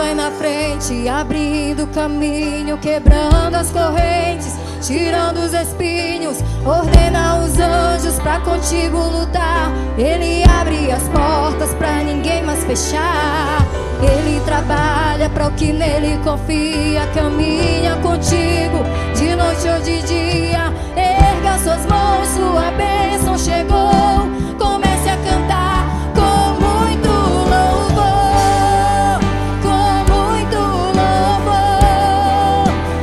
vai na frente, abrindo caminho, quebrando as correntes, tirando os espinhos, ordena os anjos pra contigo lutar. Ele abre as portas pra ninguém mais fechar. Ele trabalha para o que nele confia, caminha contigo de noite ou de dia. Erga suas mãos, sua bênção chegou. Comece a cantar com muito louvor, com muito louvor,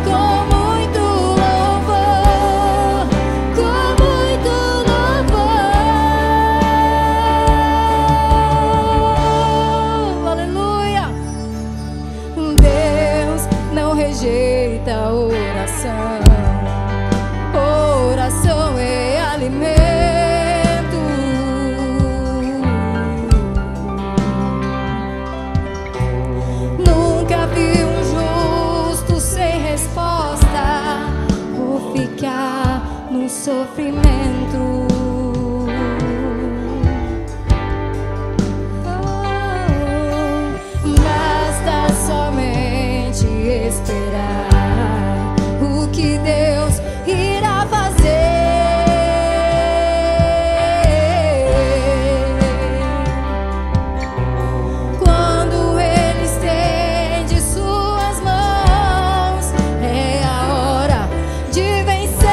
com muito louvor, com muito louvor. Aleluia. Deus não rejeita a oração. Oração é alimento. Nunca vi um justo sem resposta ou ficar no sofrimento. Basta somente esperar o que Deus irá fazer. Quando Ele estende suas mãos, é a hora de vencer.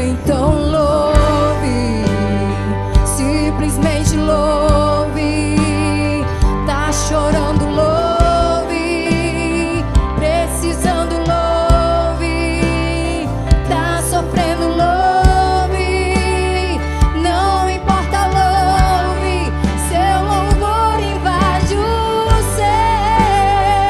Então louve, simplesmente louve. Tá chorando, louve. Precisando, louve. Tá sofrendo, louve. Não importa, louve. Seu louvor invade o céu.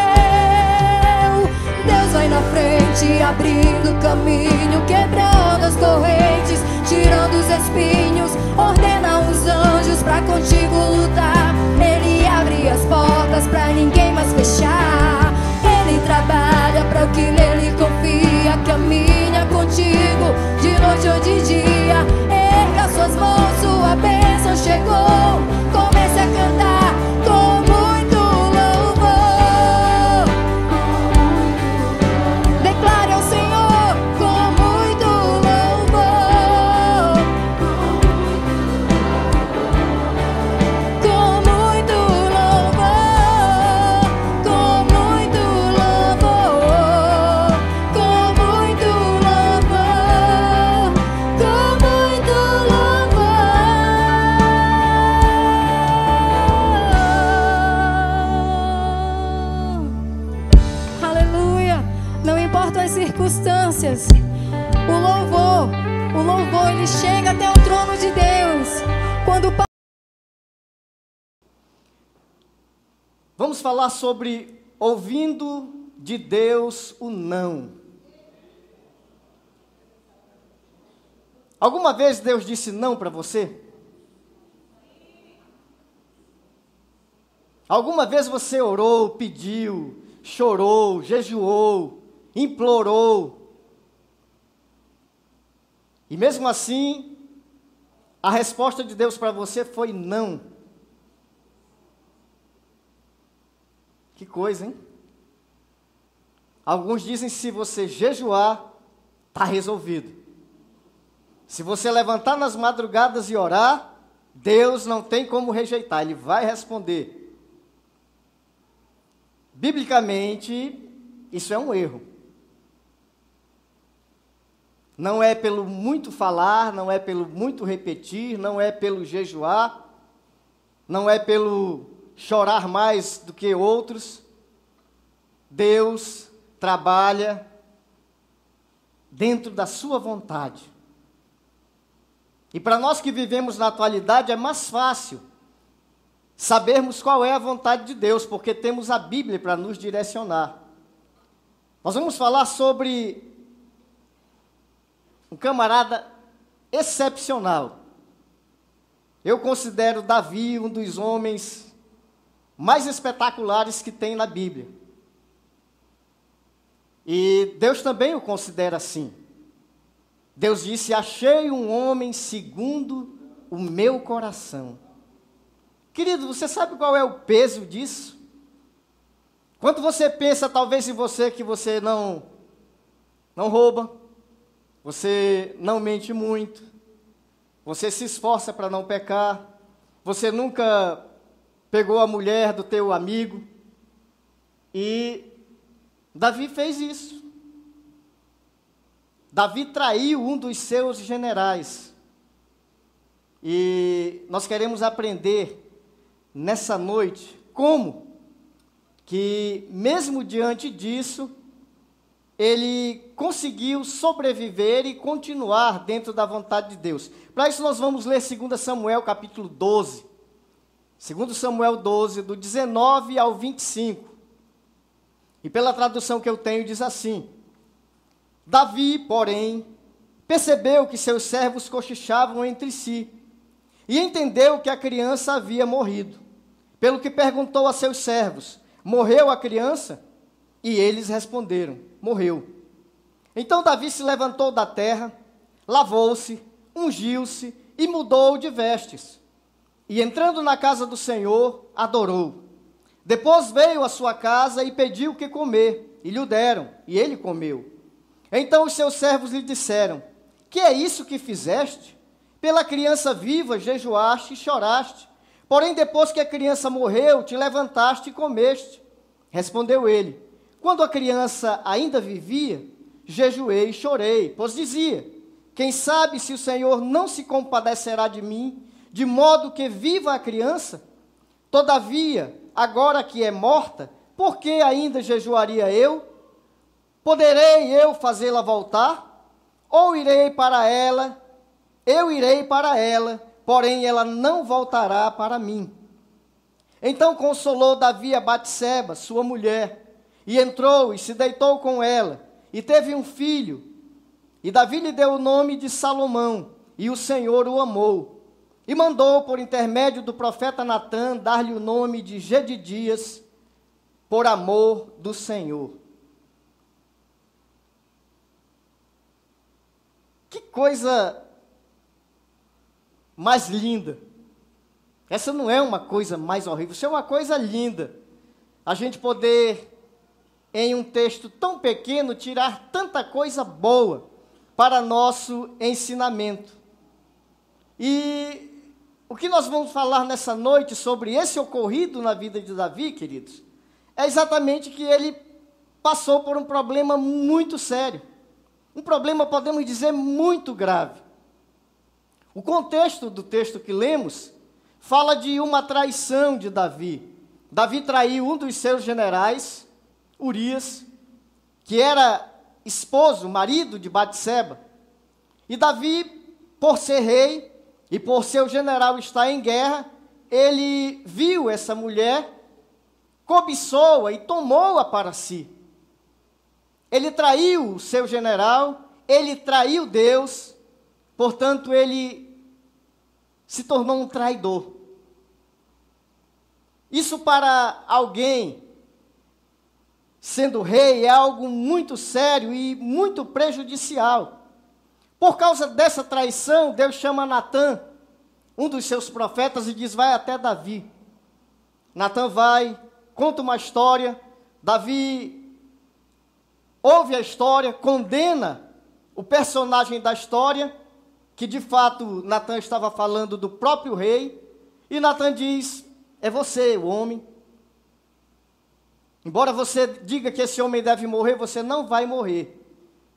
Deus vai na frente, abrindo caminho, quebrando as correntes, tirando os espinhos, ordena os anjos pra contigo lutar. Ele abre as portas pra ninguém mais fechar. Ele trabalha pra o que nele confia, caminha contigo de noite ou de dia. Erga suas mãos, sua bênção chegou. Comece a cantar com muito louvor. Declare ao Senhor com muito louvor, com muito louvor, com muito louvor, com muito louvor, com muito louvor. Aleluia. Não importam as circunstâncias, o louvor, ele chega até o trono de Deus. Quando Vamos falar sobre ouvindo de Deus o não. Alguma vez Deus disse não para você? Alguma vez você orou, pediu, chorou, jejuou, implorou, e mesmo assim, a resposta de Deus para você foi não? Que coisa, hein? Alguns dizem que se você jejuar, está resolvido. Se você levantar nas madrugadas e orar, Deus não tem como rejeitar, Ele vai responder. Biblicamente, isso é um erro. Não é pelo muito falar, não é pelo muito repetir, não é pelo jejuar, não é pelo chorar mais do que outros. Deus trabalha dentro da sua vontade. E para nós que vivemos na atualidade é mais fácil sabermos qual é a vontade de Deus, porque temos a Bíblia para nos direcionar. Nós vamos falar sobre um camarada excepcional. Eu considero Davi um dos homens mais espetaculares que tem na Bíblia. E Deus também o considera assim. Deus disse: achei um homem segundo o meu coração. Querido, você sabe qual é o peso disso? Quando você pensa talvez em você que você não rouba, você não mente muito, você se esforça para não pecar, você nunca pegou a mulher do teu amigo, e Davi fez isso. Davi traiu um dos seus generais. E nós queremos aprender nessa noite como que, mesmo diante disso, ele conseguiu sobreviver e continuar dentro da vontade de Deus. Para isso nós vamos ler 2 Samuel capítulo 12. 2 Samuel 12, do 19 ao 25. E pela tradução que eu tenho diz assim: Davi, porém, percebeu que seus servos cochichavam entre si, e entendeu que a criança havia morrido. Pelo que perguntou a seus servos: morreu a criança? E eles responderam: morreu. Então Davi se levantou da terra, lavou-se, ungiu-se e mudou de vestes. E entrando na casa do Senhor, adorou. Depois veio à sua casa e pediu o que comer, e lhe o deram, e ele comeu. Então os seus servos lhe disseram: que é isso que fizeste? Pela criança viva jejuaste e choraste, porém depois que a criança morreu, te levantaste e comeste. Respondeu ele: quando a criança ainda vivia, jejuei e chorei, pois dizia: quem sabe se o Senhor não se compadecerá de mim, de modo que viva a criança? Todavia, agora que é morta, por que ainda jejuaria eu? Poderei eu fazê-la voltar? Ou irei para ela? Eu irei para ela, porém ela não voltará para mim. Então consolou Davi a Batseba, sua mulher, e entrou e se deitou com ela, e teve um filho. E Davi lhe deu o nome de Salomão, e o Senhor o amou. E mandou, por intermédio do profeta Natã, dar-lhe o nome de Jedidias, por amor do Senhor. Que coisa mais linda. Essa não é uma coisa mais horrível, isso é uma coisa linda. A gente poder, em um texto tão pequeno, tirar tanta coisa boa para nosso ensinamento. E o que nós vamos falar nessa noite sobre esse ocorrido na vida de Davi, queridos, é exatamente que ele passou por um problema muito sério. Um problema, podemos dizer, muito grave. O contexto do texto que lemos fala de uma traição de Davi. Davi traiu um dos seus generais, Urias, que era esposo, marido de Batseba. E Davi, por ser rei e por seu general estar em guerra, ele viu essa mulher, cobiçou-a e tomou-a para si. Ele traiu o seu general, ele traiu Deus, portanto, ele se tornou um traidor. Isso para alguém, sendo rei, é algo muito sério e muito prejudicial. Por causa dessa traição, Deus chama Natã, um dos seus profetas, e diz: vai até Davi. Natã vai, conta uma história, Davi ouve a história, condena o personagem da história, que de fato Natã estava falando do próprio rei, e Natã diz: é você, o homem. Embora você diga que esse homem deve morrer, você não vai morrer.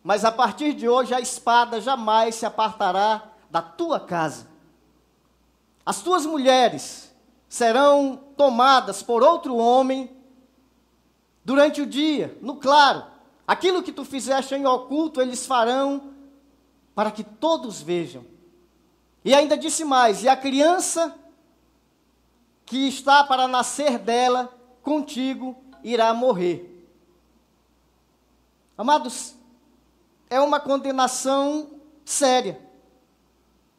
Mas a partir de hoje a espada jamais se apartará da tua casa. As tuas mulheres serão tomadas por outro homem durante o dia, no claro. Aquilo que tu fizeste em oculto, eles farão para que todos vejam. E ainda disse mais: e a criança que está para nascer dela, contigo irá morrer. Amados, é uma condenação séria.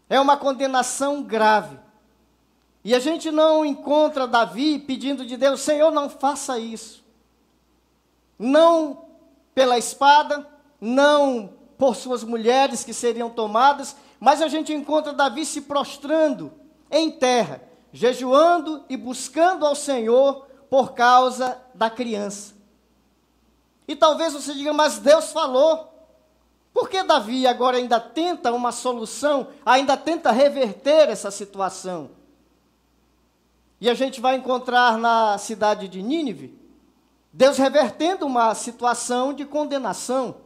É uma condenação grave. E a gente não encontra Davi pedindo de Deus: Senhor, não faça isso. Não pela espada, não por suas mulheres que seriam tomadas, mas a gente encontra Davi se prostrando em terra, jejuando e buscando ao Senhor por causa da criança. E talvez você diga, mas Deus falou. Por que Davi agora ainda tenta uma solução, ainda tenta reverter essa situação? E a gente vai encontrar na cidade de Nínive, Deus revertendo uma situação de condenação.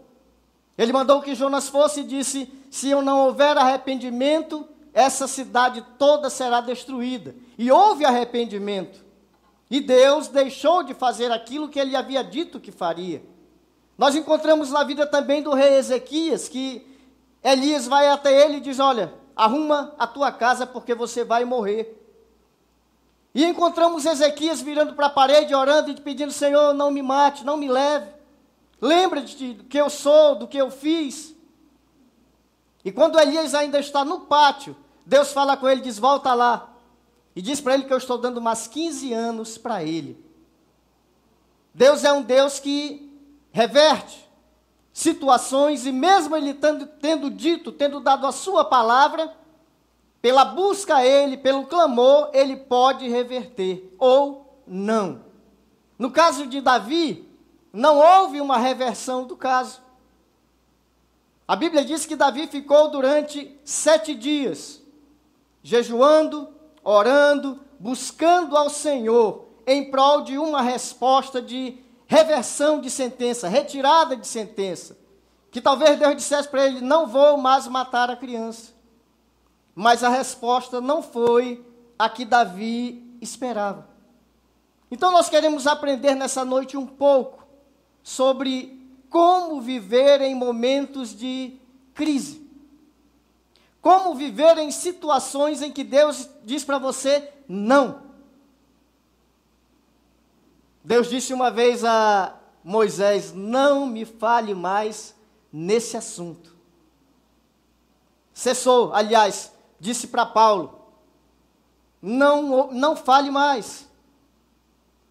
Ele mandou que Jonas fosse e disse, se eu não houver arrependimento, essa cidade toda será destruída. E houve arrependimento. E Deus deixou de fazer aquilo que ele havia dito que faria. Nós encontramos na vida também do rei Ezequias, que Elias vai até ele e diz, olha, arruma a tua casa porque você vai morrer. E encontramos Ezequias virando para a parede, orando e pedindo, Senhor, não me mate, não me leve. Lembra-te do que eu sou, do que eu fiz. E quando Elias ainda está no pátio, Deus fala com ele, diz, volta lá. E diz para ele que eu estou dando mais 15 anos para ele. Deus é um Deus que reverte situações, e mesmo ele tendo dado a sua palavra, pela busca a ele, pelo clamor, ele pode reverter, ou não. No caso de Davi, não houve uma reversão do caso. A Bíblia diz que Davi ficou durante 7 dias, jejuando, orando, buscando ao Senhor, em prol de uma resposta de reversão de sentença, retirada de sentença. Que talvez Deus dissesse para ele, não vou mais matar a criança. Mas a resposta não foi a que Davi esperava. Então nós queremos aprender nessa noite um pouco sobre como viver em momentos de crise. Como viver em situações em que Deus diz para você, não. Deus disse uma vez a Moisés, não me fale mais nesse assunto. Cessou, aliás, disse para Paulo, não fale mais.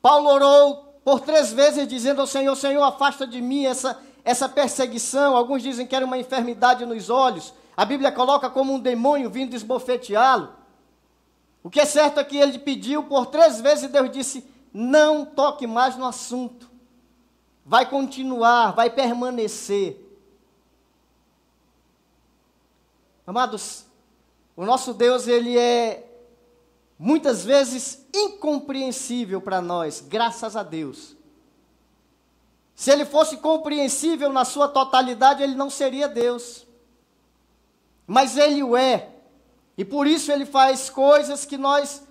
Paulo orou por 3 vezes dizendo ao Senhor, Senhor, afasta de mim essa perseguição. Alguns dizem que era uma enfermidade nos olhos. A Bíblia coloca como um demônio vindo esbofeteá-lo. O que é certo é que ele pediu por 3 vezes e Deus disse, não toque mais no assunto. Vai continuar, vai permanecer. Amados, o nosso Deus, ele é muitas vezes incompreensível para nós, graças a Deus. Se ele fosse compreensível na sua totalidade, ele não seria Deus. Mas ele o é. E por isso ele faz coisas que nós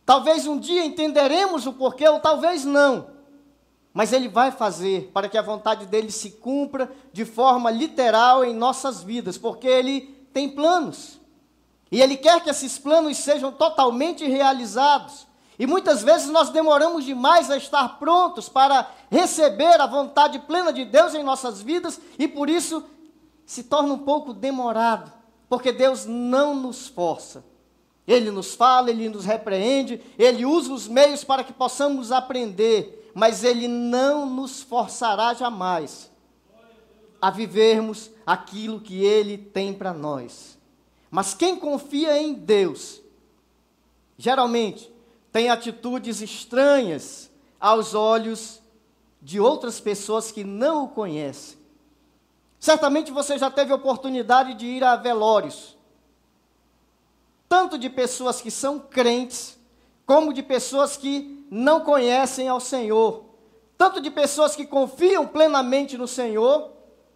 talvez um dia entenderemos o porquê, ou talvez não. Mas ele vai fazer para que a vontade dele se cumpra de forma literal em nossas vidas, porque ele tem planos. E ele quer que esses planos sejam totalmente realizados. E muitas vezes nós demoramos demais a estar prontos para receber a vontade plena de Deus em nossas vidas, e por isso se torna um pouco demorado, porque Deus não nos força. Ele nos fala, ele nos repreende, ele usa os meios para que possamos aprender, mas ele não nos forçará jamais a vivermos aquilo que ele tem para nós. Mas quem confia em Deus, geralmente, tem atitudes estranhas aos olhos de outras pessoas que não o conhecem. Certamente você já teve oportunidade de ir a velórios, tanto de pessoas que são crentes, como de pessoas que não conhecem ao Senhor, tanto de pessoas que confiam plenamente no Senhor,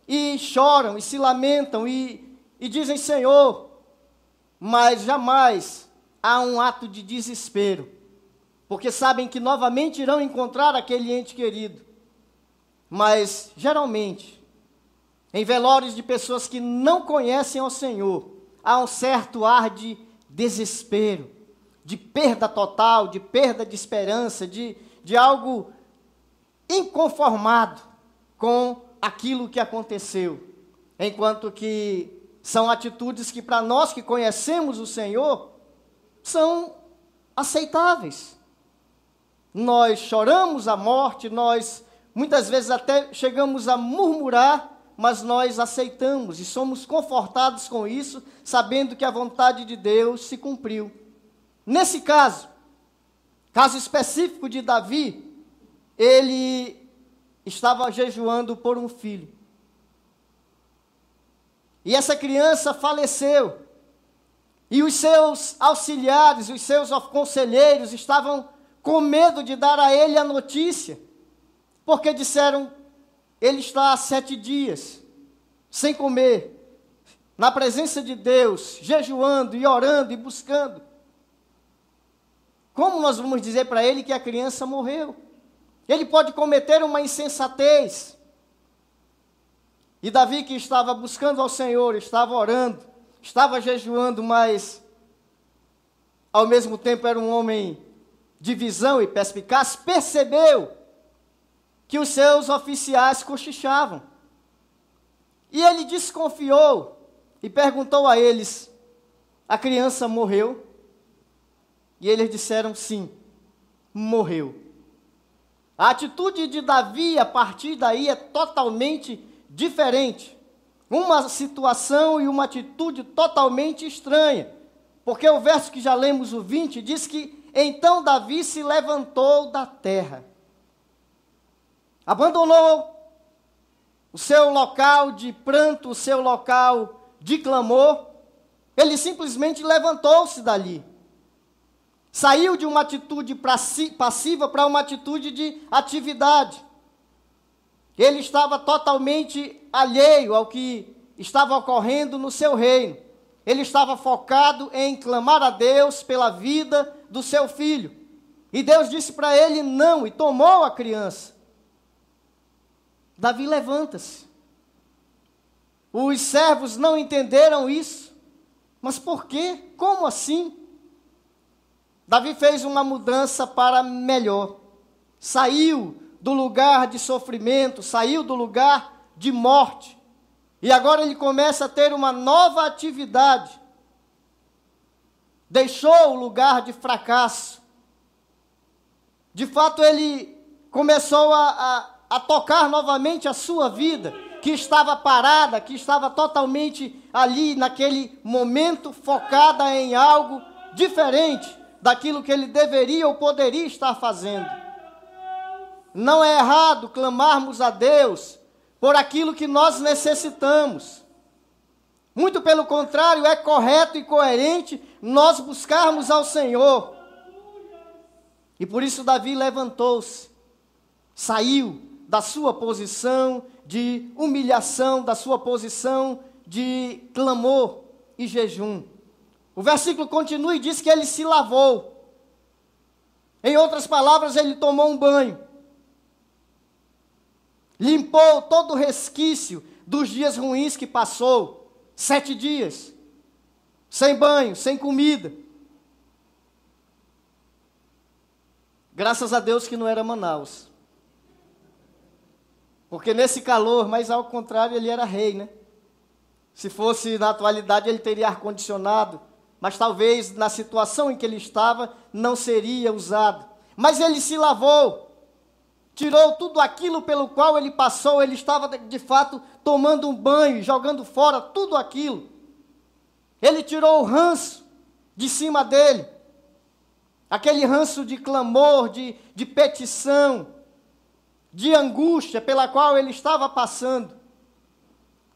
e choram, e se lamentam, e dizem, Senhor, mas jamais há um ato de desespero, porque sabem que novamente irão encontrar aquele ente querido. Mas, geralmente, em velórios de pessoas que não conhecem ao Senhor, há um certo ar de desespero, de perda total, de perda de esperança, de algo inconformado com aquilo que aconteceu. Enquanto que são atitudes que para nós que conhecemos o Senhor, são aceitáveis. Nós choramos a morte, nós muitas vezes até chegamos a murmurar, mas nós aceitamos e somos confortados com isso, sabendo que a vontade de Deus se cumpriu. Nesse caso específico de Davi, ele estava jejuando por um filho. E essa criança faleceu. E os seus auxiliares, os seus conselheiros estavam com medo de dar a ele a notícia, porque disseram, ele está há 7 dias, sem comer, na presença de Deus, jejuando e orando e buscando. Como nós vamos dizer para ele que a criança morreu? Ele pode cometer uma insensatez. E Davi, que estava buscando ao Senhor, estava orando, estava jejuando, mas ao mesmo tempo era um homem de visão e perspicaz, percebeu que os seus oficiais cochichavam. E ele desconfiou e perguntou a eles, a criança morreu? E eles disseram sim, morreu. A atitude de Davi, a partir daí, é totalmente diferente. Uma situação e uma atitude totalmente estranha. Porque o verso que já lemos, o 20, diz que então Davi se levantou da terra. Abandonou o seu local de pranto, o seu local de clamor. Ele simplesmente levantou-se dali. Saiu de uma atitude passiva para uma atitude de atividade. Ele estava totalmente alheio ao que estava ocorrendo no seu reino. Ele estava focado em clamar a Deus pela vida do seu filho. E Deus disse para ele não, e tomou a criança. Davi, levanta-se. Os servos não entenderam isso. Mas por quê? Como assim? Davi fez uma mudança para melhor. Saiu do lugar de sofrimento, saiu do lugar de morte. E agora ele começa a ter uma nova atividade. Deixou o lugar de fracasso. De fato, ele começou a tocar novamente a sua vida, que estava parada, que estava totalmente ali, naquele momento, focada em algo diferente daquilo que ele deveria ou poderia estar fazendo. Não é errado clamarmos a Deus por aquilo que nós necessitamos. Muito pelo contrário, é correto e coerente nós buscarmos ao Senhor. E por isso Davi levantou-se, saiu da sua posição de humilhação, da sua posição de clamor e jejum. O versículo continua e diz que ele se lavou. Em outras palavras, ele tomou um banho. Limpou todo o resquício dos dias ruins que passou. 7 dias. Sem banho, sem comida. Graças a Deus que não era Manaus. Porque nesse calor, mas ao contrário, ele era rei, né? Se fosse na atualidade, ele teria ar-condicionado. Mas talvez na situação em que ele estava, não seria usado. Mas ele se lavou. Tirou tudo aquilo pelo qual ele passou. Ele estava, de fato, tomando um banho, jogando fora tudo aquilo. Ele tirou o ranço de cima dele. Aquele ranço de clamor, de petição, de angústia pela qual ele estava passando.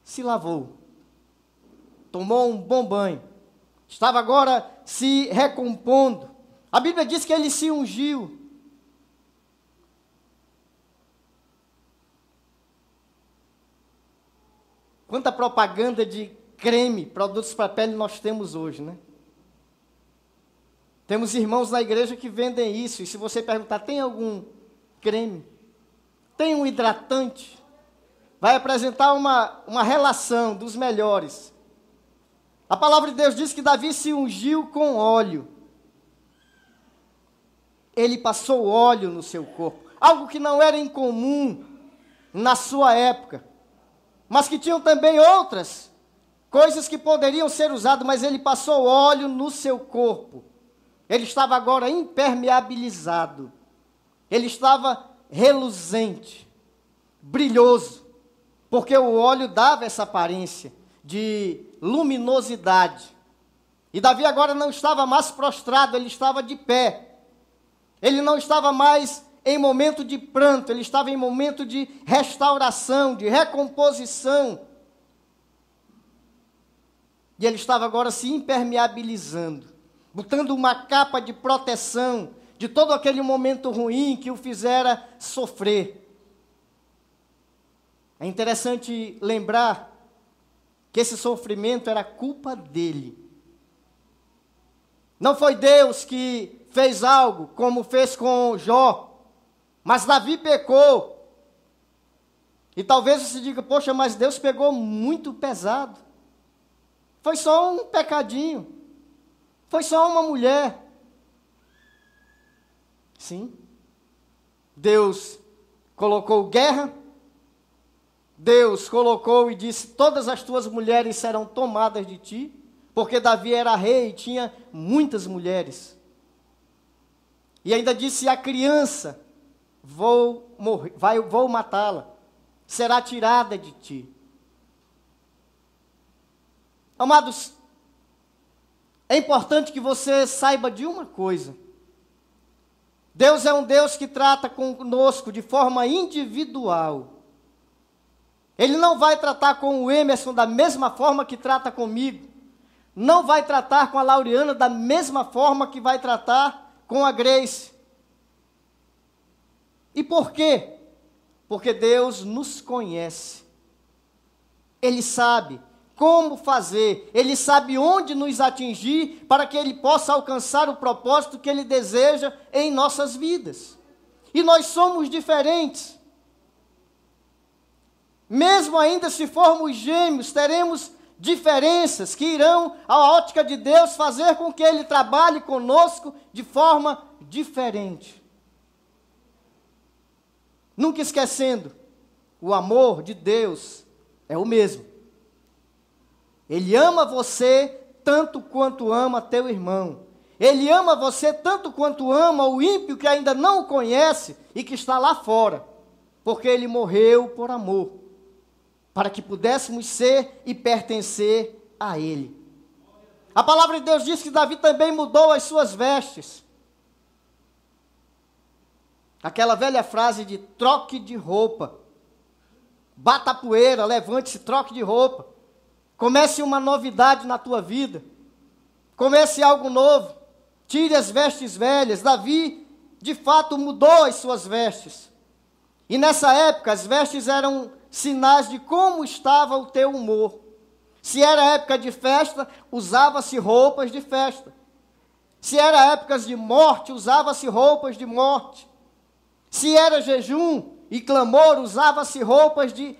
Se lavou. Tomou um bom banho. Estava agora se recompondo. A Bíblia diz que ele se ungiu. Quanta propaganda de creme, produtos para pele nós temos hoje, né? Temos irmãos na igreja que vendem isso. E se você perguntar, tem algum creme? Tem um hidratante? Vai apresentar uma relação dos melhores. A palavra de Deus diz que Davi se ungiu com óleo. Ele passou óleo no seu corpo. Algo que não era incomum na sua época. Mas que tinham também outras coisas que poderiam ser usadas. Mas ele passou óleo no seu corpo. Ele estava agora impermeabilizado. Ele estava reluzente, brilhoso. Porque o óleo dava essa aparência de luminosidade. E Davi agora não estava mais prostrado, ele estava de pé. Ele não estava mais em momento de pranto, ele estava em momento de restauração, de recomposição. E ele estava agora se impermeabilizando, botando uma capa de proteção de todo aquele momento ruim que o fizera sofrer. É interessante lembrar que esse sofrimento era culpa dele. Não foi Deus que fez algo como fez com Jó, mas Davi pecou. E talvez você diga, poxa, mas Deus pegou muito pesado. Foi só um pecadinho. Foi só uma mulher. Sim. Deus colocou guerra. Deus colocou e disse, todas as tuas mulheres serão tomadas de ti, porque Davi era rei e tinha muitas mulheres. E ainda disse, a criança, vou matá-la, será tirada de ti. Amados, é importante que você saiba de uma coisa. Deus é um Deus que trata conosco de forma individual. Ele não vai tratar com o Emerson da mesma forma que trata comigo. Não vai tratar com a Laureana da mesma forma que vai tratar com a Grace. E por quê? Porque Deus nos conhece. Ele sabe como fazer. Ele sabe onde nos atingir para que Ele possa alcançar o propósito que Ele deseja em nossas vidas. E nós somos diferentes. Mesmo ainda se formos gêmeos, teremos diferenças que irão, à ótica de Deus, fazer com que Ele trabalhe conosco de forma diferente. Nunca esquecendo, o amor de Deus é o mesmo. Ele ama você tanto quanto ama teu irmão. Ele ama você tanto quanto ama o ímpio que ainda não o conhece e que está lá fora, porque Ele morreu por amor, para que pudéssemos ser e pertencer a Ele. A palavra de Deus diz que Davi também mudou as suas vestes. Aquela velha frase de troque de roupa. Bata a poeira, levante-se, troque de roupa. Comece uma novidade na tua vida. Comece algo novo. Tire as vestes velhas. Davi, de fato, mudou as suas vestes. E nessa época, as vestes eram sinais de como estava o teu humor. Se era época de festa, usava-se roupas de festa. Se era épocas de morte, usava-se roupas de morte. Se era jejum e clamor, usava-se roupas de...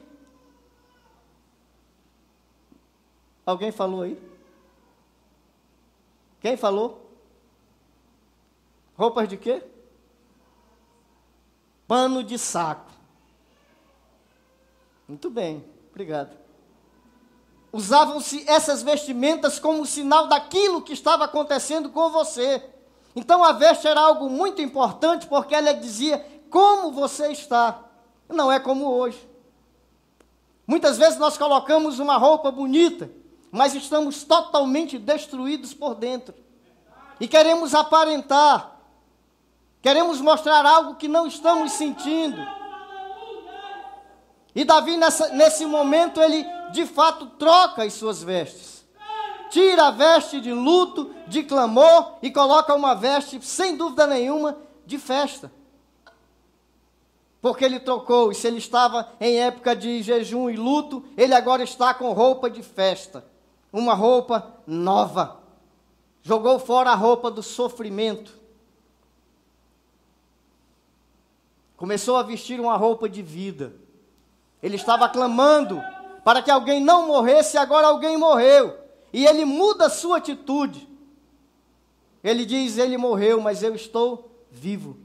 Alguém falou aí? Quem falou? Roupas de quê? Pano de saco. Muito bem, obrigado. Usavam-se essas vestimentas como sinal daquilo que estava acontecendo com você. Então a veste era algo muito importante, porque ela dizia como você está. Não é como hoje. Muitas vezes nós colocamos uma roupa bonita, mas estamos totalmente destruídos por dentro. E queremos aparentar. Queremos mostrar algo que não estamos sentindo. E Davi, nesse momento, ele de fato troca as suas vestes. Tira a veste de luto, de clamor, e coloca uma veste, sem dúvida nenhuma, de festa. Porque ele trocou, e se ele estava em época de jejum e luto, ele agora está com roupa de festa. Uma roupa nova. Jogou fora a roupa do sofrimento. Começou a vestir uma roupa de vida. Ele estava clamando para que alguém não morresse, e agora alguém morreu. E ele muda a sua atitude. Ele diz, ele morreu, mas eu estou vivo.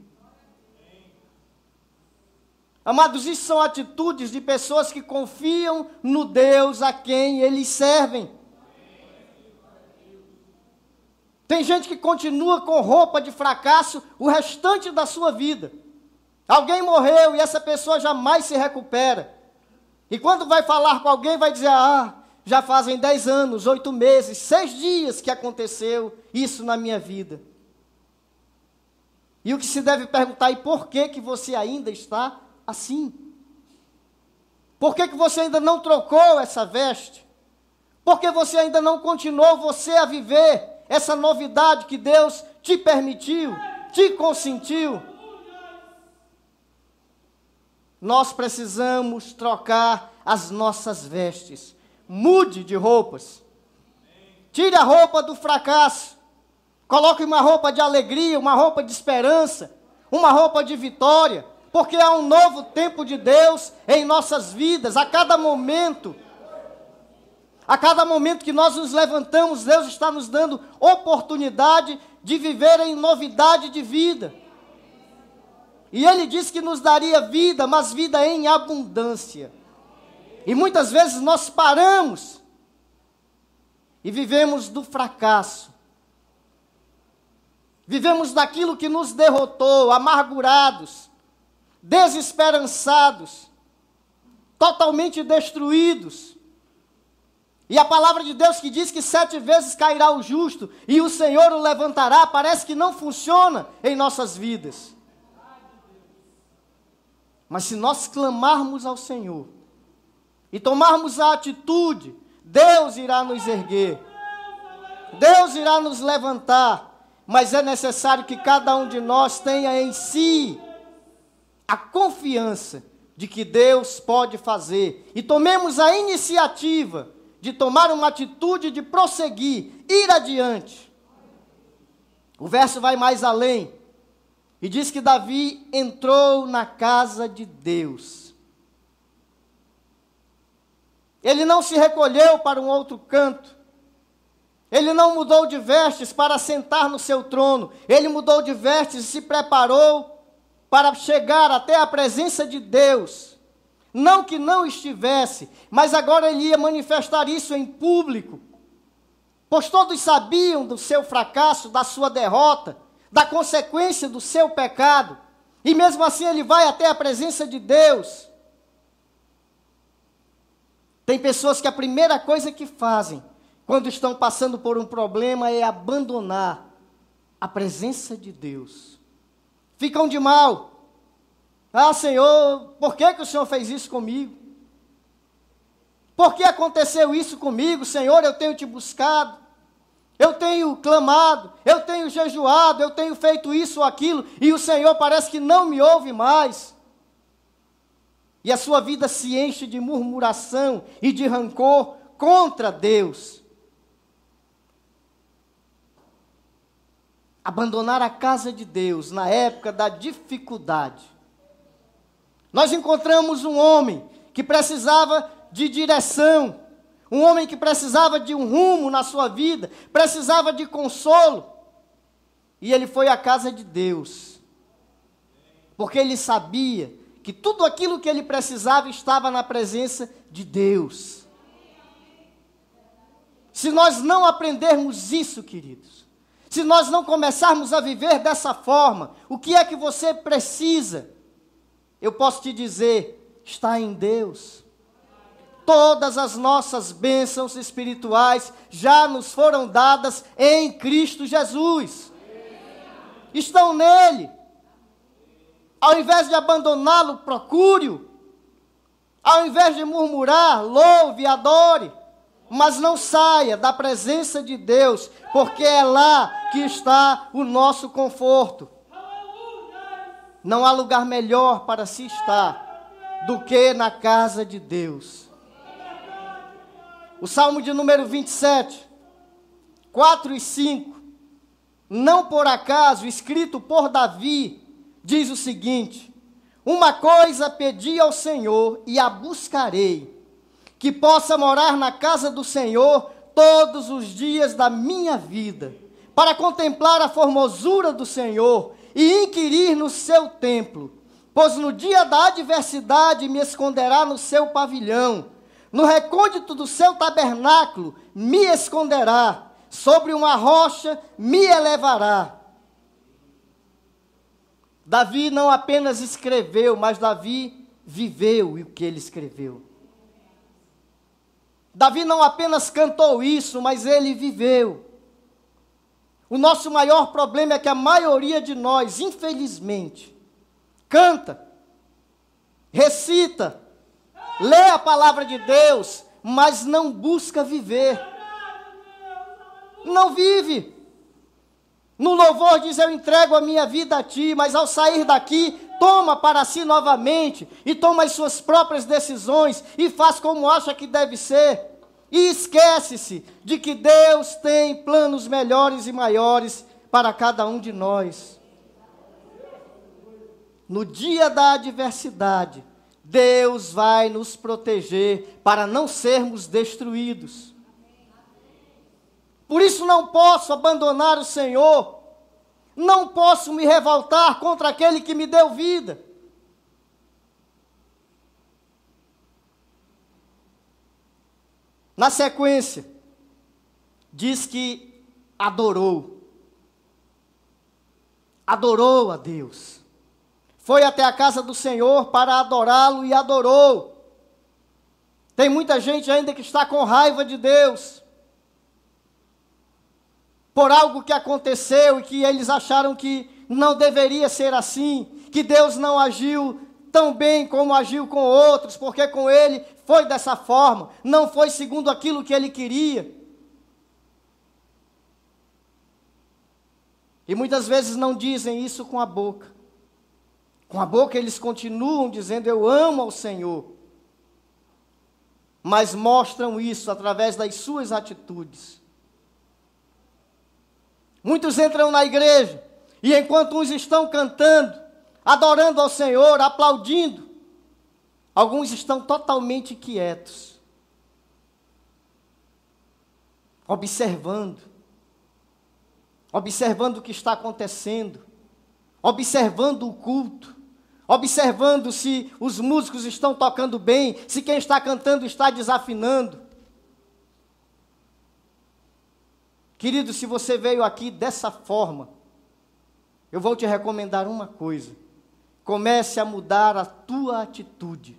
Amados, isso são atitudes de pessoas que confiam no Deus a quem eles servem. Tem gente que continua com roupa de fracasso o restante da sua vida. Alguém morreu e essa pessoa jamais se recupera. E quando vai falar com alguém, vai dizer, já fazem 10 anos, 8 meses, 6 dias que aconteceu isso na minha vida. E o que se deve perguntar é por que você ainda está assim? Por que você ainda não trocou essa veste? Por que você ainda não continuou você a viver essa novidade que Deus te permitiu, te consentiu? Nós precisamos trocar as nossas vestes. Mude de roupas. Tire a roupa do fracasso. Coloque uma roupa de alegria, uma roupa de esperança, uma roupa de vitória. Porque há um novo tempo de Deus em nossas vidas. A cada momento que nós nos levantamos, Deus está nos dando oportunidade de viver em novidade de vida. E Ele disse que nos daria vida, mas vida em abundância. E muitas vezes nós paramos e vivemos do fracasso. Vivemos daquilo que nos derrotou, amargurados, desesperançados, totalmente destruídos. E a palavra de Deus que diz que 7 vezes cairá o justo e o Senhor o levantará, parece que não funciona em nossas vidas. Mas se nós clamarmos ao Senhor e tomarmos a atitude, Deus irá nos erguer, Deus irá nos levantar, mas é necessário que cada um de nós tenha em si a confiança de que Deus pode fazer, e tomemos a iniciativa de tomar uma atitude de prosseguir, ir adiante. O verso vai mais além, e diz que Davi entrou na casa de Deus. Ele não se recolheu para um outro canto, ele não mudou de vestes para sentar no seu trono, ele mudou de vestes e se preparou para chegar até a presença de Deus. Não que não estivesse, mas agora ele ia manifestar isso em público, pois todos sabiam do seu fracasso, da sua derrota, da consequência do seu pecado, e mesmo assim ele vai até a presença de Deus. Tem pessoas que a primeira coisa que fazem, quando estão passando por um problema, é abandonar a presença de Deus. Ficam de mal. Ah, Senhor, por que o Senhor fez isso comigo? Por que aconteceu isso comigo, Senhor? Eu tenho te buscado, eu tenho clamado, eu tenho jejuado, eu tenho feito isso ou aquilo, e o Senhor parece que não me ouve mais. E a sua vida se enche de murmuração e de rancor contra Deus. Abandonar a casa de Deus na época da dificuldade. Nós encontramos um homem que precisava de direção, um homem que precisava de um rumo na sua vida, precisava de consolo. E ele foi à casa de Deus, porque ele sabia que tudo aquilo que ele precisava estava na presença de Deus. Se nós não aprendermos isso, queridos, se nós não começarmos a viver dessa forma, o que é que você precisa? Eu posso te dizer, está em Deus. Todas as nossas bênçãos espirituais já nos foram dadas em Cristo Jesus. Estão nele. Ao invés de abandoná-lo, procure-o. Ao invés de murmurar, louve, adore. Mas não saia da presença de Deus, porque é lá que está o nosso conforto. Não há lugar melhor para se estar do que na casa de Deus. O Salmo de número 27, 4 e 5, não por acaso, escrito por Davi, diz o seguinte: uma coisa pedi ao Senhor e a buscarei, que possa morar na casa do Senhor todos os dias da minha vida, para contemplar a formosura do Senhor e inquirir no seu templo, pois no dia da adversidade me esconderá no seu pavilhão, no recôndito do seu tabernáculo me esconderá, sobre uma rocha me elevará. Davi não apenas escreveu, mas Davi viveu o que ele escreveu. Davi não apenas cantou isso, mas ele viveu. O nosso maior problema é que a maioria de nós, infelizmente, canta, recita, lê a palavra de Deus, mas não busca viver. Não vive. No louvor diz, eu entrego a minha vida a ti, mas ao sair daqui, toma para si novamente, e toma as suas próprias decisões, e faz como acha que deve ser. E esquece-se de que Deus tem planos melhores e maiores para cada um de nós. No dia da adversidade, Deus vai nos proteger para não sermos destruídos. Por isso não posso abandonar o Senhor, não posso me revoltar contra aquele que me deu vida. Na sequência, diz que adorou a Deus. Foi até a casa do Senhor para adorá-lo e adorou. Tem muita gente ainda que está com raiva de Deus, por algo que aconteceu e que eles acharam que não deveria ser assim, que Deus não agiu tão bem como agiu com outros, porque com ele foi dessa forma, não foi segundo aquilo que ele queria. E muitas vezes não dizem isso com a boca. Com a boca eles continuam dizendo, eu amo ao Senhor. Mas mostram isso através das suas atitudes. Muitos entram na igreja, e enquanto uns estão cantando, adorando ao Senhor, aplaudindo, alguns estão totalmente quietos, observando o que está acontecendo, observando o culto, observando se os músicos estão tocando bem, se quem está cantando está desafinando. Querido, se você veio aqui dessa forma, eu vou te recomendar uma coisa. Comece a mudar a tua atitude.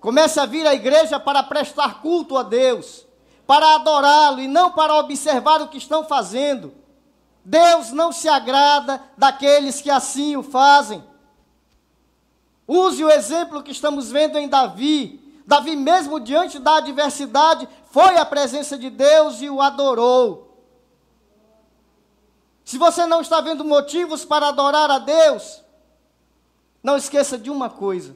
Comece a vir à igreja para prestar culto a Deus, para adorá-lo e não para observar o que estão fazendo. Deus não se agrada daqueles que assim o fazem. Use o exemplo que estamos vendo em Davi. Davi, mesmo diante da adversidade, foi à presença de Deus e o adorou. Se você não está vendo motivos para adorar a Deus, não esqueça de uma coisa.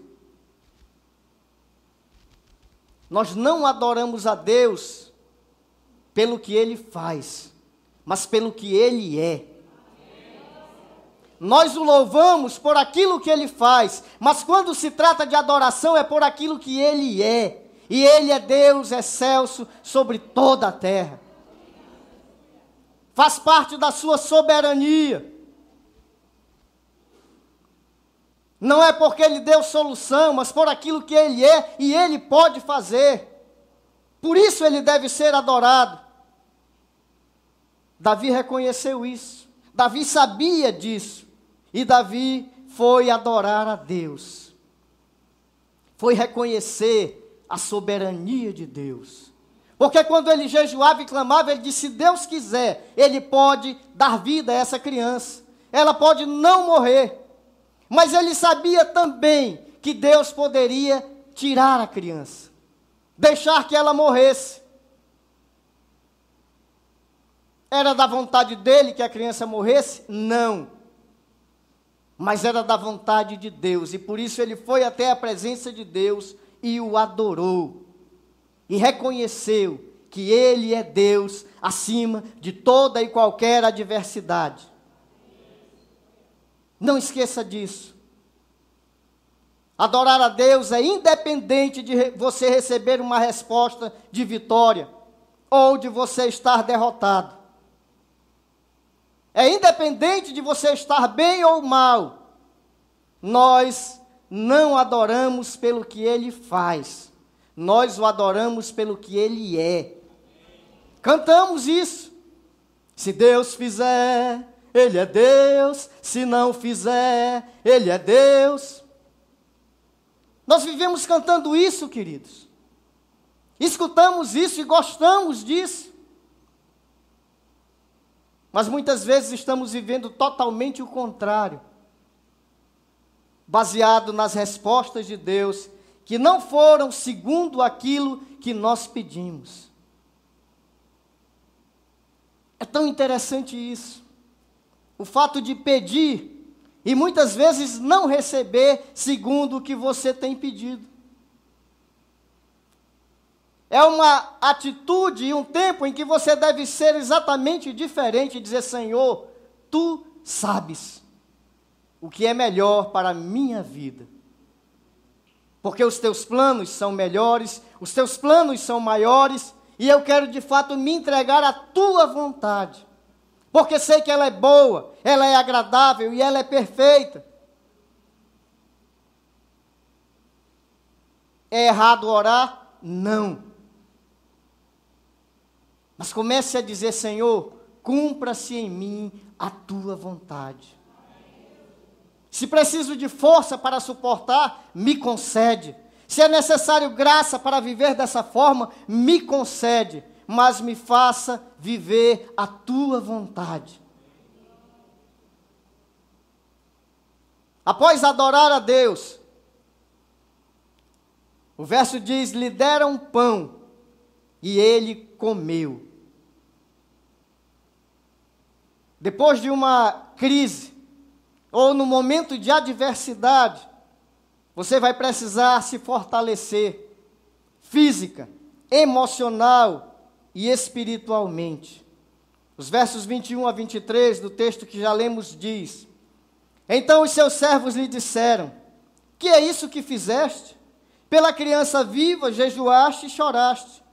Nós não adoramos a Deus pelo que Ele faz, mas pelo que Ele é. Nós o louvamos por aquilo que Ele faz, mas quando se trata de adoração é por aquilo que Ele é. E Ele é Deus excelso sobre toda a terra. Faz parte da sua soberania. Não é porque Ele deu solução, mas por aquilo que Ele é e Ele pode fazer. Por isso Ele deve ser adorado. Davi reconheceu isso. Davi sabia disso. E Davi foi adorar a Deus. Foi reconhecer a soberania de Deus. Porque quando ele jejuava e clamava, ele disse, se Deus quiser, Ele pode dar vida a essa criança. Ela pode não morrer. Mas ele sabia também que Deus poderia tirar a criança. Deixar que ela morresse. Era da vontade dele que a criança morresse? Não. Mas era da vontade de Deus. E por isso ele foi até a presença de Deus e o adorou. E reconheceu que Ele é Deus acima de toda e qualquer adversidade. Não esqueça disso. Adorar a Deus é independente de você receber uma resposta de vitória ou de você estar derrotado. É independente de você estar bem ou mal. Nós não adoramos pelo que Ele faz. Nós o adoramos pelo que Ele é. Cantamos isso. Se Deus fizer, Ele é Deus. Se não fizer, Ele é Deus. Nós vivemos cantando isso, queridos. Escutamos isso e gostamos disso. Mas muitas vezes estamos vivendo totalmente o contrário, baseado nas respostas de Deus, que não foram segundo aquilo que nós pedimos. É tão interessante isso. O fato de pedir e muitas vezes não receber segundo o que você tem pedido. É uma atitude e um tempo em que você deve ser exatamente diferente e dizer: Senhor, Tu sabes o que é melhor para a minha vida. Porque os Teus planos são melhores, os Teus planos são maiores, e eu quero de fato me entregar à Tua vontade. Porque sei que ela é boa, ela é agradável e ela é perfeita. É errado orar? Não. Mas comece a dizer: Senhor, cumpra-se em mim a Tua vontade. Se preciso de força para suportar, me concede. Se é necessário graça para viver dessa forma, me concede. Mas me faça viver a Tua vontade. Após adorar a Deus, o verso diz: lhe deram pão e ele comeu. Depois de uma crise, ou no momento de adversidade, você vai precisar se fortalecer física, emocional e espiritualmente. Os versos 21 a 23 do texto que já lemos diz: então os seus servos lhe disseram: que é isso que fizeste? Pela criança viva jejuaste e choraste.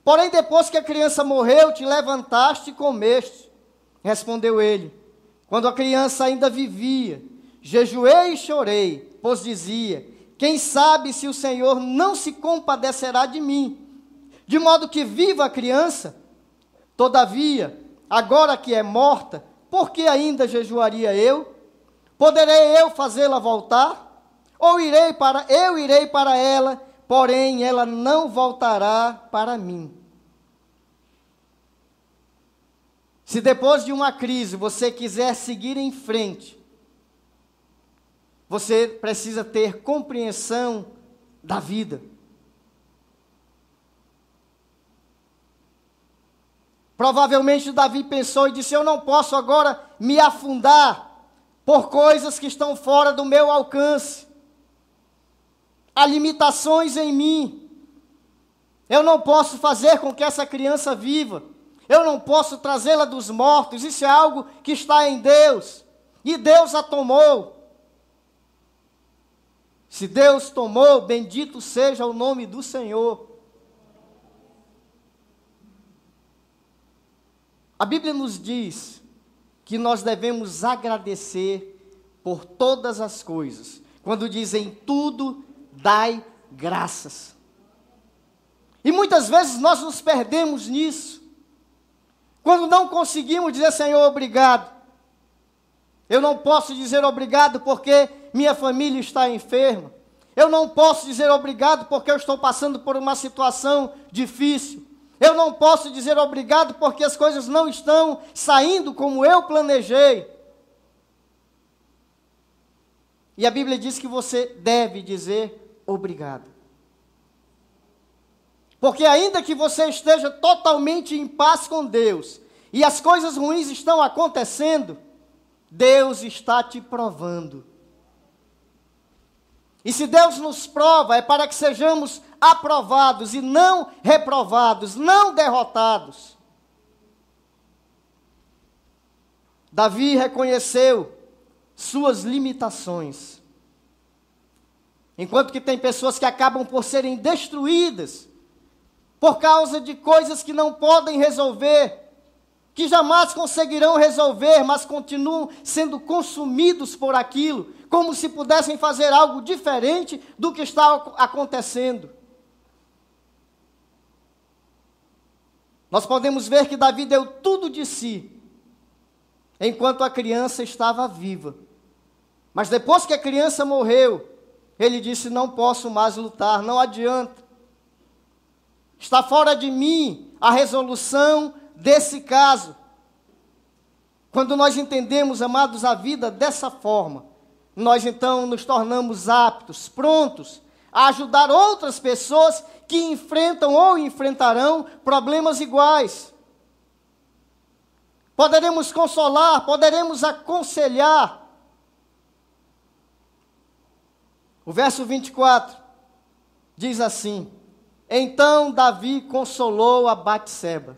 Porém, depois que a criança morreu, te levantaste e comeste. Respondeu ele: quando a criança ainda vivia, jejuei e chorei, pois dizia: quem sabe se o Senhor não se compadecerá de mim, de modo que viva a criança? Todavia, agora que é morta, por que ainda jejuaria eu? Poderei eu fazê-la voltar? Ou eu irei para ela, porém ela não voltará para mim. Se depois de uma crise você quiser seguir em frente, você precisa ter compreensão da vida. Provavelmente Davi pensou e disse: eu não posso agora me afundar por coisas que estão fora do meu alcance. Há limitações em mim. Eu não posso fazer com que essa criança viva. Eu não posso trazê-la dos mortos. Isso é algo que está em Deus. E Deus a tomou. Se Deus tomou, bendito seja o nome do Senhor. A Bíblia nos diz que nós devemos agradecer por todas as coisas. Quando diz: em tudo dai graças. E muitas vezes nós nos perdemos nisso. Quando não conseguimos dizer: Senhor, obrigado. Eu não posso dizer obrigado porque minha família está enferma. Eu não posso dizer obrigado porque eu estou passando por uma situação difícil. Eu não posso dizer obrigado porque as coisas não estão saindo como eu planejei. E a Bíblia diz que você deve dizer obrigado. Porque ainda que você esteja totalmente em paz com Deus, e as coisas ruins estão acontecendo, Deus está te provando. E se Deus nos prova, é para que sejamos aprovados e não reprovados, não derrotados. Davi reconheceu suas limitações. Enquanto que tem pessoas que acabam por serem destruídas por causa de coisas que não podem resolver, que jamais conseguirão resolver, mas continuam sendo consumidos por aquilo, como se pudessem fazer algo diferente do que está acontecendo. Nós podemos ver que Davi deu tudo de si, enquanto a criança estava viva. Mas depois que a criança morreu, ele disse: não posso mais lutar, não adianta. Está fora de mim a resolução desse caso. Quando nós entendemos, amados, a vida dessa forma, nós então nos tornamos aptos, prontos a ajudar outras pessoas que enfrentam ou enfrentarão problemas iguais. Poderemos consolar, poderemos aconselhar. O verso 24 diz assim: então Davi consolou a Batseba.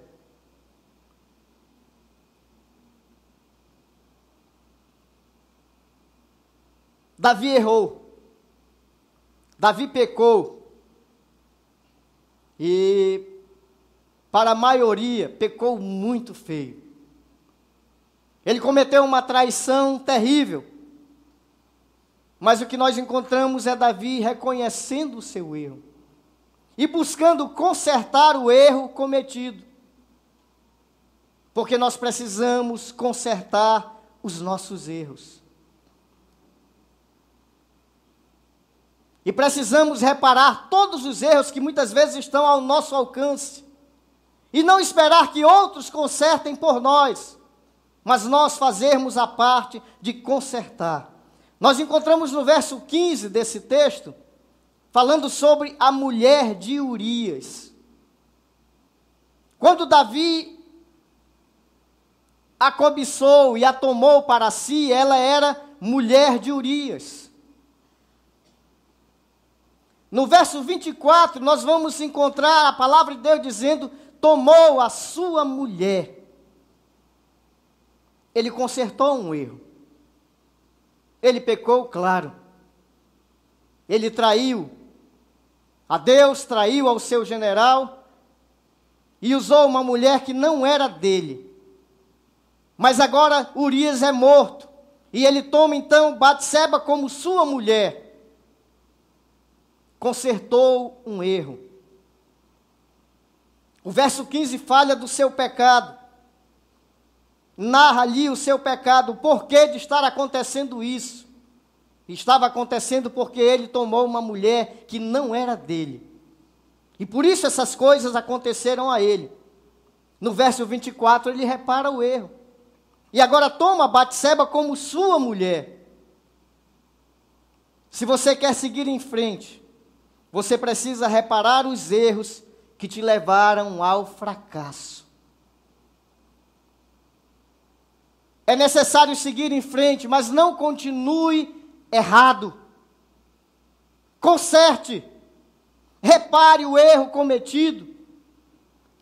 Davi errou. Davi pecou. E, para a maioria, pecou muito feio. Ele cometeu uma traição terrível. Mas o que nós encontramos é Davi reconhecendo o seu erro e buscando consertar o erro cometido. Porque nós precisamos consertar os nossos erros. E precisamos reparar todos os erros que muitas vezes estão ao nosso alcance. E não esperar que outros consertem por nós, mas nós fazermos a parte de consertar. Nós encontramos no verso 15 desse texto, falando sobre a mulher de Urias. Quando Davi a cobiçou e a tomou para si, ela era mulher de Urias. No verso 24, nós vamos encontrar a palavra de Deus dizendo: tomou a sua mulher. Ele consertou um erro. Ele pecou, claro. Ele traiu a Deus, traiu ao seu general e usou uma mulher que não era dele. Mas agora Urias é morto e ele toma então Batseba como sua mulher. Consertou um erro. O verso 15 fala do seu pecado. Narra ali o seu pecado, o porquê de estar acontecendo isso. Estava acontecendo porque ele tomou uma mulher que não era dele. E por isso essas coisas aconteceram a ele. No verso 24 ele repara o erro. E agora toma Batseba como sua mulher. Se você quer seguir em frente, você precisa reparar os erros que te levaram ao fracasso. É necessário seguir em frente, mas não continue errado. Conserte. Repare o erro cometido.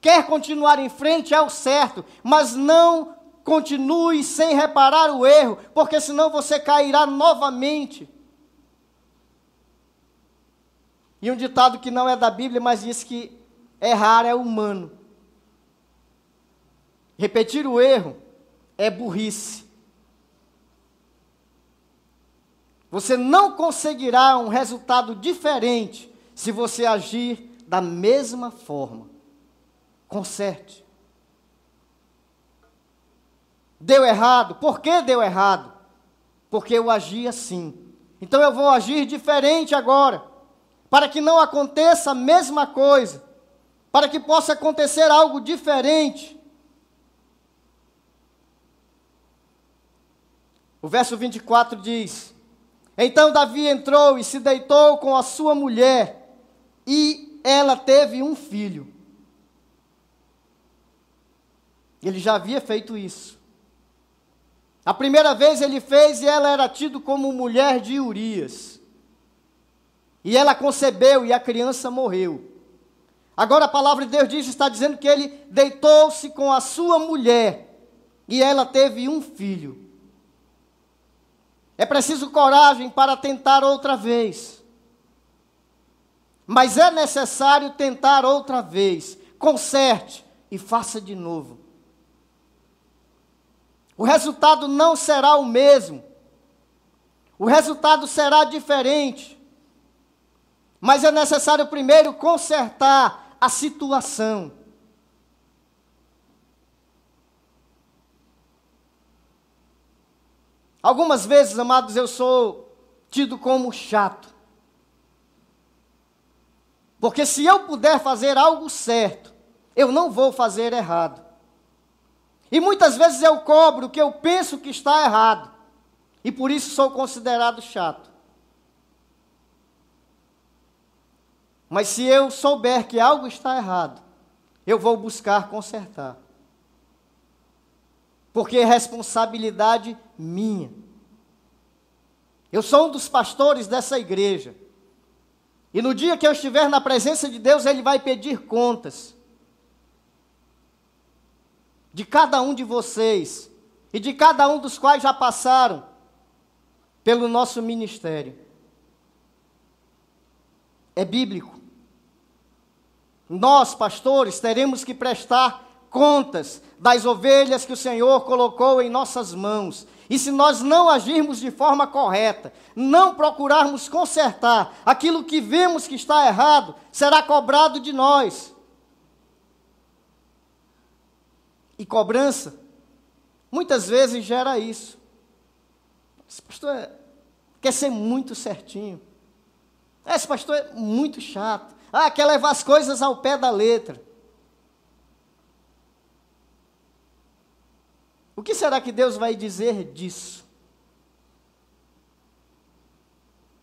Quer continuar em frente, é o certo, mas não continue sem reparar o erro, porque senão você cairá novamente. E um ditado que não é da Bíblia, mas diz que errar é humano. Repetir o erro é burrice. Você não conseguirá um resultado diferente se você agir da mesma forma. Conserte. Deu errado. Por que deu errado? Porque eu agi assim. Então eu vou agir diferente agora, para que não aconteça a mesma coisa, para que possa acontecer algo diferente. O verso 24 diz: então Davi entrou e se deitou com a sua mulher, e ela teve um filho. Ele já havia feito isso. A primeira vez ele fez e ela era tida como mulher de Urias. E ela concebeu e a criança morreu. Agora a palavra de Deus está dizendo que ele deitou-se com a sua mulher e ela teve um filho. É preciso coragem para tentar outra vez. Mas é necessário tentar outra vez. Conserte e faça de novo. O resultado não será o mesmo. O resultado será diferente. Mas é necessário primeiro consertar a situação. Algumas vezes, amados, eu sou tido como chato. Porque se eu puder fazer algo certo, eu não vou fazer errado. E muitas vezes eu cobro o que eu penso que está errado. E por isso sou considerado chato. Mas se eu souber que algo está errado, eu vou buscar consertar. Porque é responsabilidade minha. Eu sou um dos pastores dessa igreja. E no dia que eu estiver na presença de Deus, Ele vai pedir contas de cada um de vocês e de cada um dos quais já passaram pelo nosso ministério. É bíblico. Nós, pastores, teremos que prestar contas das ovelhas que o Senhor colocou em nossas mãos. E se nós não agirmos de forma correta, não procurarmos consertar aquilo que vemos que está errado, será cobrado de nós. E cobrança, muitas vezes gera isso. Esse pastor quer ser muito certinho. Esse pastor é muito chato. Quer levar as coisas ao pé da letra. O que será que Deus vai dizer disso?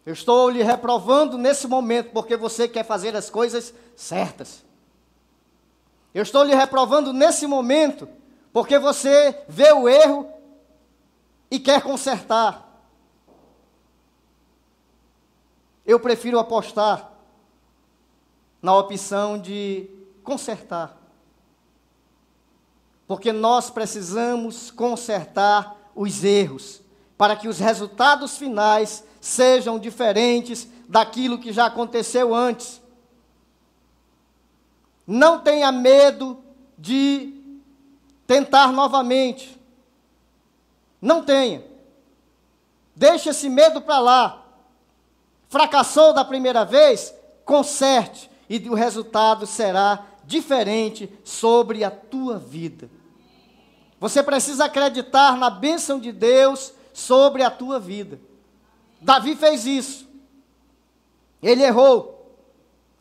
Eu estou lhe reprovando nesse momento porque você quer fazer as coisas certas. Eu estou lhe reprovando nesse momento porque você vê o erro e quer consertar. Eu prefiro apostar na opção de consertar. Porque nós precisamos consertar os erros, para que os resultados finais sejam diferentes daquilo que já aconteceu antes. Não tenha medo de tentar novamente. Não tenha. Deixe esse medo para lá. Fracassou da primeira vez? Conserte, e o resultado será diferente sobre a tua vida. Você precisa acreditar na bênção de Deus sobre a tua vida. Davi fez isso. Ele errou.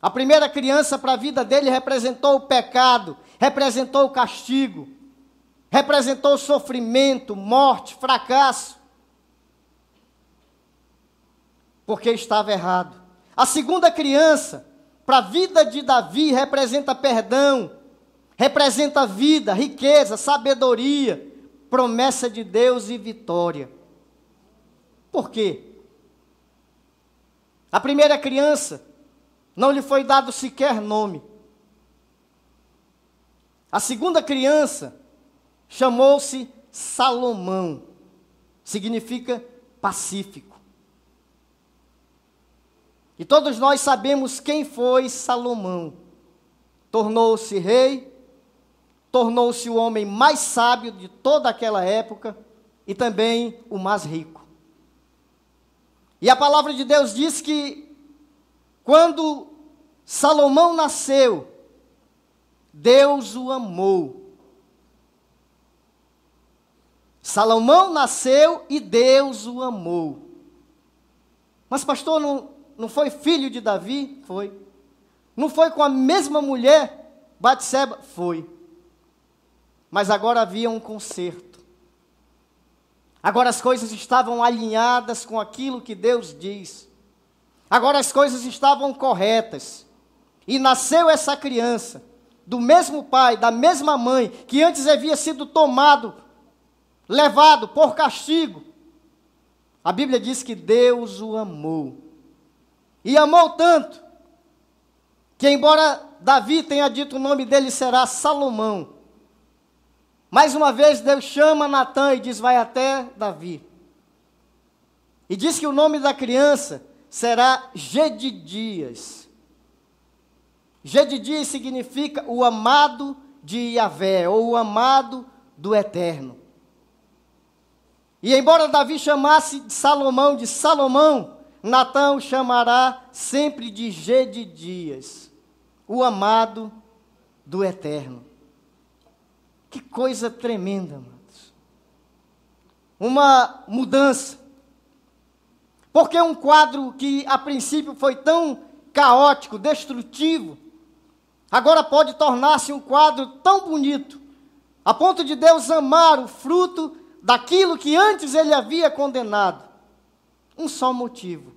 A primeira criança para a vida dele representou o pecado, representou o castigo, representou o sofrimento, morte, fracasso. Porque estava errado. A segunda criança para a vida de Davi representa perdão, representa vida, riqueza, sabedoria, promessa de Deus e vitória. Por quê? A primeira criança não lhe foi dado sequer nome. A segunda criança chamou-se Salomão, significa pacífico. E todos nós sabemos quem foi Salomão. Tornou-se rei, tornou-se o homem mais sábio de toda aquela época e também o mais rico. E a palavra de Deus diz que quando Salomão nasceu, Deus o amou. Salomão nasceu e Deus o amou. Mas pastor, não foi filho de Davi? Foi. Não foi com a mesma mulher, Batseba? Foi. Mas agora havia um conserto. Agora as coisas estavam alinhadas com aquilo que Deus diz. Agora as coisas estavam corretas. E nasceu essa criança, do mesmo pai, da mesma mãe, que antes havia sido levado por castigo. A Bíblia diz que Deus o amou. E amou tanto, que embora Davi tenha dito o nome dele será Salomão, mais uma vez Deus chama Natã e diz, vai até Davi. E diz que o nome da criança será Gedidias. Gedidias significa o amado de Yahvé, ou o amado do Eterno. E embora Davi chamasse Salomão de Salomão, Natã o chamará sempre de Gedidias, o amado do Eterno. Que coisa tremenda, amados. Uma mudança. Porque um quadro que a princípio foi tão caótico, destrutivo, agora pode tornar-se um quadro tão bonito, a ponto de Deus amar o fruto daquilo que antes ele havia condenado. Um só motivo: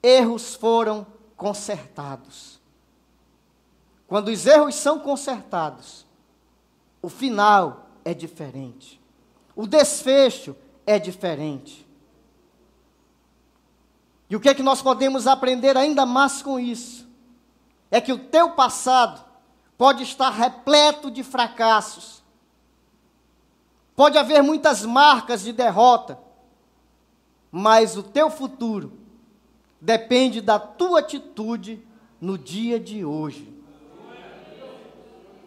erros foram consertados. Quando os erros são consertados, o final é diferente. O desfecho é diferente. E o que é que nós podemos aprender ainda mais com isso? É que o teu passado pode estar repleto de fracassos. Pode haver muitas marcas de derrota. Mas o teu futuro depende da tua atitude no dia de hoje.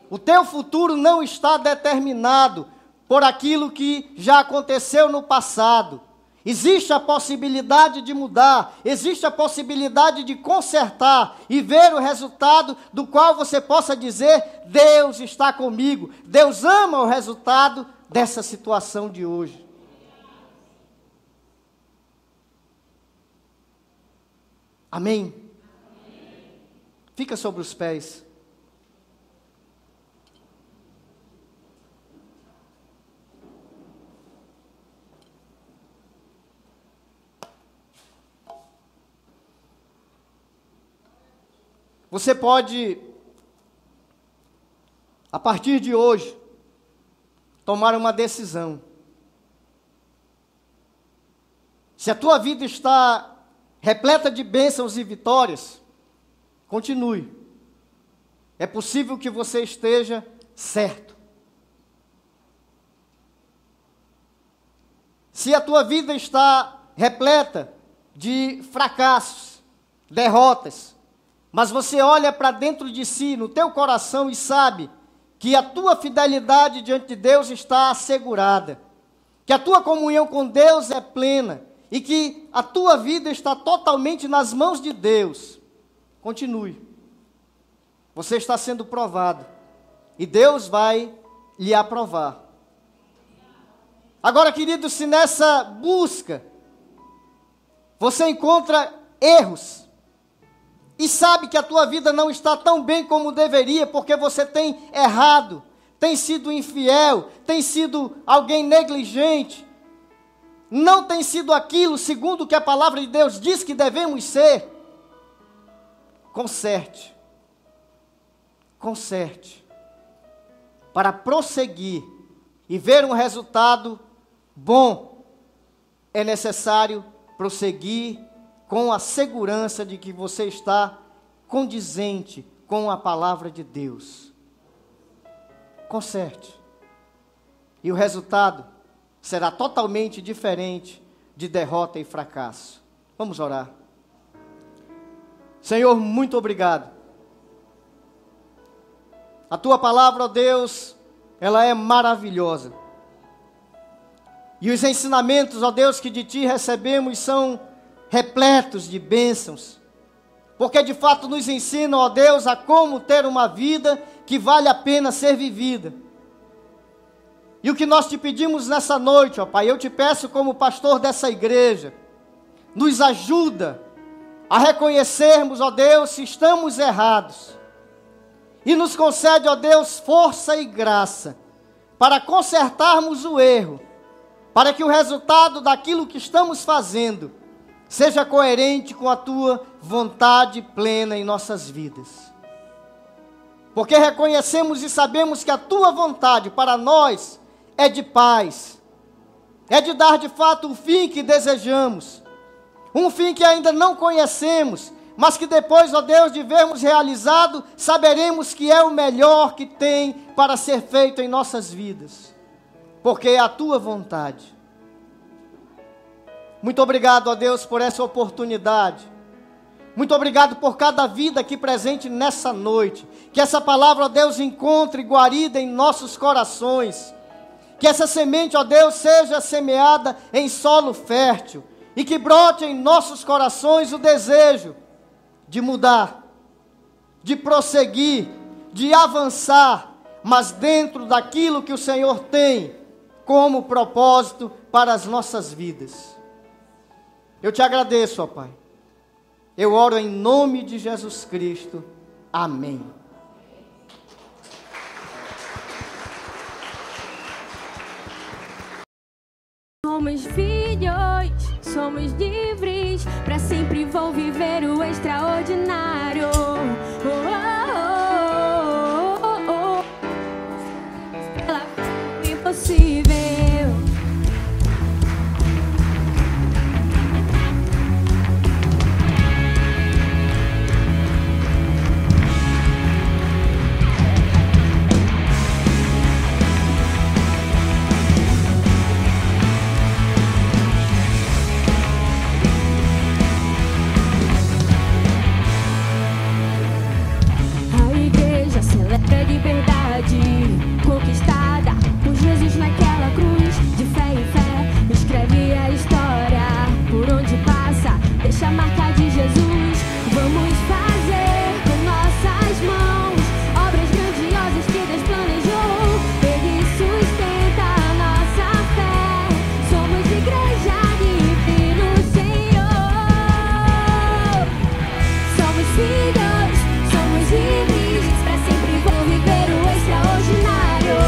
O teu futuro não está determinado por aquilo que já aconteceu no passado. Existe a possibilidade de mudar, existe a possibilidade de consertar e ver o resultado do qual você possa dizer: Deus está comigo. Deus ama o resultado dessa situação de hoje. Amém? Fica sobre os pés. Você pode, a partir de hoje, tomar uma decisão. Se a tua vida está repleta de bênçãos e vitórias, continue. É possível que você esteja certo. Se a tua vida está repleta de fracassos, derrotas, mas você olha para dentro de si, no teu coração, e sabe que a tua fidelidade diante de Deus está assegurada, que a tua comunhão com Deus é plena, e que a tua vida está totalmente nas mãos de Deus, continue. Você está sendo provado, e Deus vai lhe aprovar. Agora, querido, se nessa busca você encontra erros, e sabe que a tua vida não está tão bem como deveria, porque você tem errado, tem sido infiel, tem sido alguém negligente, não tem sido aquilo segundo o que a palavra de Deus diz que devemos ser, conserte. Conserte. Para prosseguir e ver um resultado bom, é necessário prosseguir com a segurança de que você está condizente com a palavra de Deus. Conserte. E o resultado será totalmente diferente de derrota e fracasso. Vamos orar. Senhor, muito obrigado. A tua palavra, ó Deus, ela é maravilhosa. E os ensinamentos, ó Deus, que de ti recebemos são repletos de bênçãos, porque de fato nos ensinam, ó Deus, a como ter uma vida que vale a pena ser vivida. E o que nós te pedimos nessa noite, ó Pai, eu te peço como pastor dessa igreja, nos ajuda a reconhecermos, ó Deus, se estamos errados, e nos concede, ó Deus, força e graça, para consertarmos o erro, para que o resultado daquilo que estamos fazendo seja coerente com a tua vontade plena em nossas vidas. Porque reconhecemos e sabemos que a tua vontade para nós é de paz, é de dar de fato o fim que desejamos, um fim que ainda não conhecemos, mas que depois, ó Deus, de vermos realizado, saberemos que é o melhor que tem para ser feito em nossas vidas, porque é a tua vontade. Muito obrigado, ó Deus, por essa oportunidade. Muito obrigado por cada vida aqui presente nessa noite. Que essa palavra, ó Deus, encontre guarida em nossos corações. Que essa semente, ó Deus, seja semeada em solo fértil. E que brote em nossos corações o desejo de mudar, de prosseguir, de avançar, mas dentro daquilo que o Senhor tem como propósito para as nossas vidas. Eu te agradeço, ó Pai. Eu oro em nome de Jesus Cristo. Amém. Somos filhos, somos livres, pra sempre vou viver o extraordinário. Pela fé impossível. Celebra a liberdade conquistada por Jesus naquela cruz. De fé em fé, escreve a história. Por onde passa, deixa a marca de Jesus. Vamos fazer com nossas mãos obras grandiosas que Deus planejou. Ele sustenta a nossa fé. Somos igreja livre no Senhor. Somos filhos, somos livres. Vou viver o extraordinário.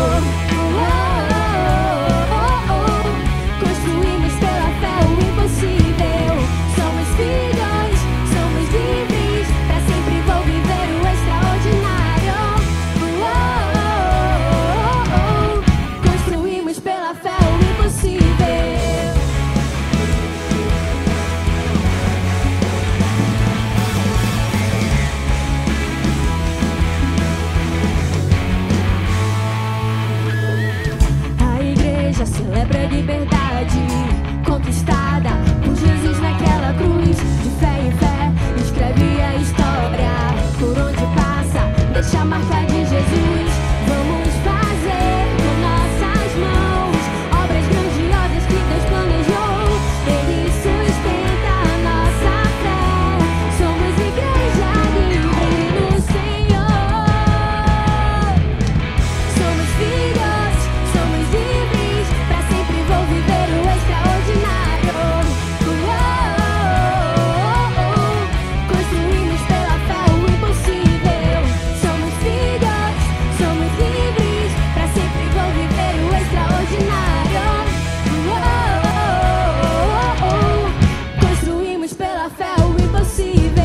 Construímos pela fé o impossível. Somos filhos, somos livres. Pra sempre vou viver o extraordinário. Construímos pela fé o impossível. Celebra a liberdade conquistada por Jesus naquela cruz. De fé em fé, escreve a história. Por onde passa, deixa a marca de Jesus. Vamos fazer com nossas mãos obras grandiosas que Deus planejou. Ele sustenta a nossa fé. Somos igreja livre no Senhor. Somos filhos, somos livres. Vou viver o extraordinário. Construímos pela fé o impossível. Somos filhos, somos livres. Pra sempre vou viver o extraordinário. Construímos pela fé o impossível.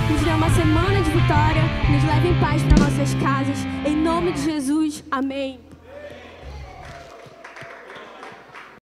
Nos dê uma semana de vitória, nos leve em paz para nossas casas. Em nome de Jesus, amém.